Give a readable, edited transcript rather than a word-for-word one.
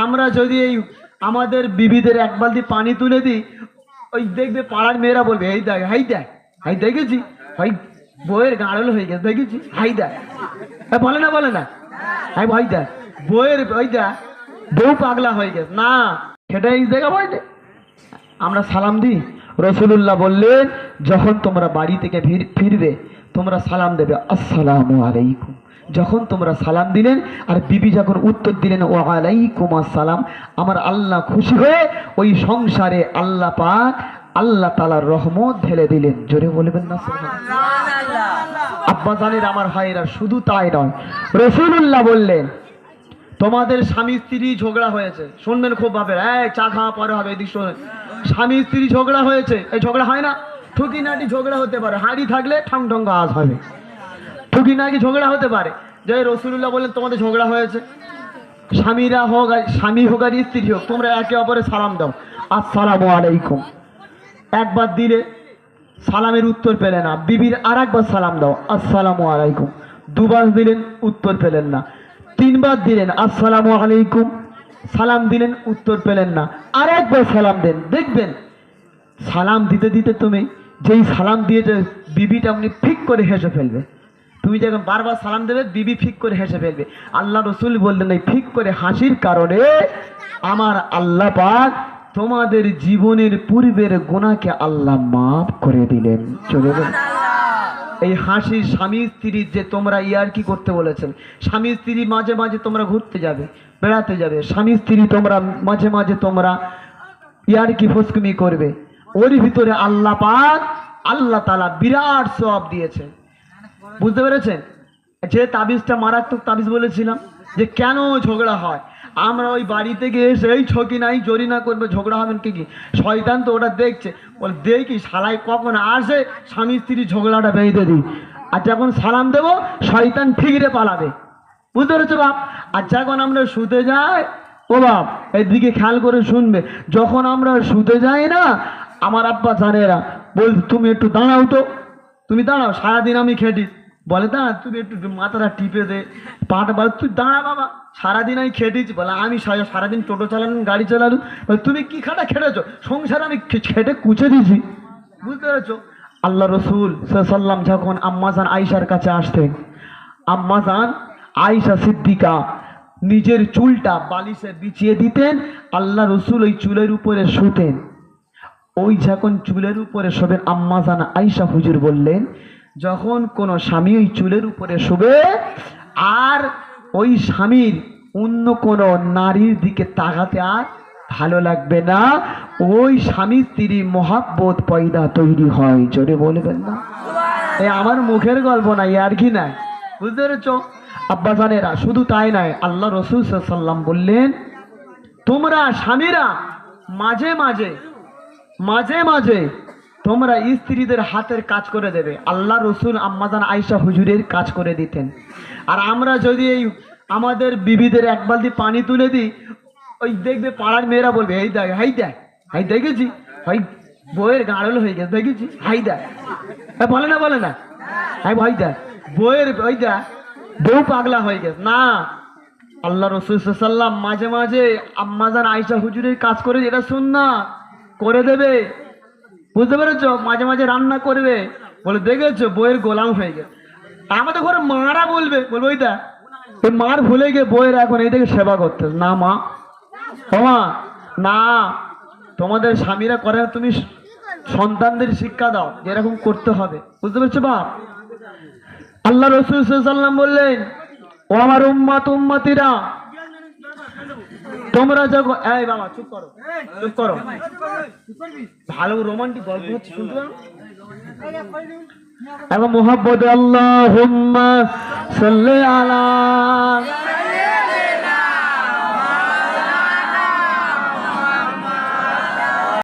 আমরা যদি এই আমাদের বিবিদের এক বালতি পানি তুলে দিই, ওই দেখবে পাড়ার মেয়েরা বলবে এই দেখ, হাই দেখ, হাই দেখেছি, ভাই বইয়ের গাড়ল হয়ে গেছে দেখেছি, হাই দেখ, বলে না বলে না, হাই ভাই দেখ বইয়ের ওই দেখ বউ পাগলা হয়ে গেছে না, সেটাই দেখা বলছে। আমরা সালাম দিই। রসুলুল্লাহ বললেন যখন তোমরা বাড়ি থেকে ফিরবে তোমরা সালাম দেবে আসসালামু আলাইকুম। যখন তোমরা সালাম দিলেন আর বিবি যখন উত্তর দিলেন ওয়া আলাইকুম আসসালাম, আমার আল্লাহ খুশি হয়ে ওই সংসারে আল্লাহ পাক আল্লাহ তাআলার রহমত ঢেলে দিলেন। জোরে বলবেন না সুবহানাল্লাহ। আব্বা জানেন আমার ভাইরা, শুধু তাই নয়, রসুলুল্লাহ বললেন তোমাদের স্বামী স্ত্রী ঝগড়া হয়েছে, শুনবেন খুব ভাবে, চা খাওয়া পরে হবে, এদিক শোনেন, স্বামী স্ত্রী ঝগড়া হয়েছে, এই ঝগড়া হয় না, ঠুকিনাটি ঝগড়া হতে পারে, হাঁড়ি থাকলে ঠং ঠং আওয়াজ হবে, ঠুকিনাটি ঝগড়া হতে পারে। যে রসুলুল্লাহ বললেন তোমাদের ঝগড়া হয়েছে, স্বামীরা হোক স্বামী হোক আর স্ত্রী হোক, তোমরা একে অপরে সালাম দাও আসসালামু আলাইকুম। একবার দিলে সালামের উত্তর পেলে না, বিবির আর একবার সালাম দাও আসসালামু আলাইকুম। দুবার দিলেন উত্তর পেলেন না, তিনবার দিলেন আসসালামু আলাইকুম, সালাম দিলেন উত্তর পেলেন না, আর একবার সালাম দেন, দেখবেন সালাম দিতে দিতে তুমি যেই সালাম দিয়েছে বিবিটা আপনি ফিক করে হেসে ফেলবে। তুমি যখন বারবার সালাম দেবে বিবি ফিক করে হেসে ফেলবে। আল্লাহ রসুল বললেন এই ফিক করে হাসির কারণে আমার আল্লাহ পাক তোমাদের জীবনের পূর্বের গুনাহকে আল্লাহ মাফ করে দিলেন। চলে গেল এই হাসি। স্বামী স্ত্রীর যে তোমরা ইয়ার্কি করতে বলেছেন, স্বামী স্ত্রী মাঝে মাঝে তোমরা ঘুরতে যাবে, বেড়াতে যাবে, স্বামী স্ত্রী তোমরা মাঝে মাঝে তোমরা ইয়ার্কি ফসকুমি করবে, ওর ভিতরে আল্লাহ পাক আল্লাহ তাআলা বিরাট সওয়াব দিয়েছে। বুঝতে পেরেছেন? যে তাবিজটা মারাত্মক তাবিজ বলেছিলাম, যে কেন ঝগড়া হয়, আমরা ওই বাড়ি থেকে এসে এই ছকি নাই জরি না করবে, ঝগড়া হবেন কি শয়তান তো ওটা দেখছে, বল দেখি শালাই কখন আসে স্বামী স্ত্রী ঝগড়াটা বেঁধে দিই, আর যখন সালাম দেবো শয়তান ঠিকরে পালাবে। বুঝতে পেরেছো বাপ? আর যখন আমরা শুতে যাই, ও বাপ এদিকে খেয়াল করে শুনবে, যখন আমরা শুতে যাই না, আমার আব্বা জানেরা বল তুমি একটু দাঁড়াও তো, তুমি দাঁড়াও, সারাদিন আমি খেটি, বলে দাঁড়া তুমি একটু মাথাটা টিপে দে, পাটা বলে তুই দাঁড়া বাবা, সারাদিন আমি খেটেছি, বলে আমি সারাদিন টোটো চালালাম, গাড়ি চালালুম, বলে তুমি কি খাটা খেটেছো, সংসার আমি খেটে কুচে দিয়েছি। বুঝতে পেরেছো? আল্লাহ রসুল সাল্লাম যখন আম্মাজান আয়েশার কাছে আসতেন, আম্মাজান আয়েশা সিদ্দিকা নিজের চুলটা বালিশে বিছিয়ে দিতেন, আল্লাহ রসুল ওই চুলের উপরে শুতেন। ওই যখন চুলের উপরে শোবেন, আম্মাজান আয়েশা হুজুর বললেন যখন কোনো স্বামী ওই চুলের উপরে শোবে আর ওই স্বামীর অন্য কোনো নারীর দিকে তাকাতে আর ভালো লাগবে না, ওই স্বামী স্ত্রী মহাব্বত পয়দা তৈরি হয়। জোরে বলবেন না? এই আমার মুখের গল্প নাই, আর কি নাই। বুঝতে পেরেছো আব্বা জানেরা? শুধু তাই নয়, আল্লাহ রসুল সাল্লাম বললেন তোমরা স্বামীরা মাঝে মাঝে মাঝে মাঝে তোমরা স্ত্রীদের হাতের কাজ করে দেবে। আল্লাহ রসুল আম্মাজান আয়েশা হুজুরের কাজ করে দিতেন। আর আমরা যদি এই আমাদের বিবিদের এক বালতি পানি তুলে দিই, ওই দেখবে পাড়ার মেয়েরা বলবে এই দেখ, হাই দেখ, হাই দেখেছি, ভাই বইয়ের গাড়ল হয়ে গেছে দেখেছি, হাই দেখ, বলে না বলে না, হাই ভাই দেখ বইয়ের ওই দেখ বউ পাগলা হয়ে গেছে না। আল্লাহ রসুল সাল্লাম মাঝে মাঝে আম্মাজান আয়েশা হুজুরের কাজ করে, এটা সুন্নাত করে দেবে। বুঝতে পেরেছ? মাঝে মাঝে রান্না করবে, বলে দেখেছো বইয়ের গোলাম হয়ে গেছে। আমাদের ঘরে মারা বলবে ওই দেখ ওই মার ভুলে গিয়ে বইয়ের এখন এই থেকে সেবা করতে না। মা মা না, তোমাদের স্বামীরা করে, তুমি সন্তানদের শিক্ষা দাও যেরকম করতে হবে। বুঝতে পেরেছো বাপ? আল্লাহ রসুল সাল্লাম বললেন ও আমার উম্মত উম্মতিরা, তোমরা যখন এই বাবা চুপ করো, চুপ করো, ভালো রোমান্টিক গল্প হচ্ছে শুনতে পারো এবং মোহাব্বত আল্লাহুম্মা সাল্লি আলা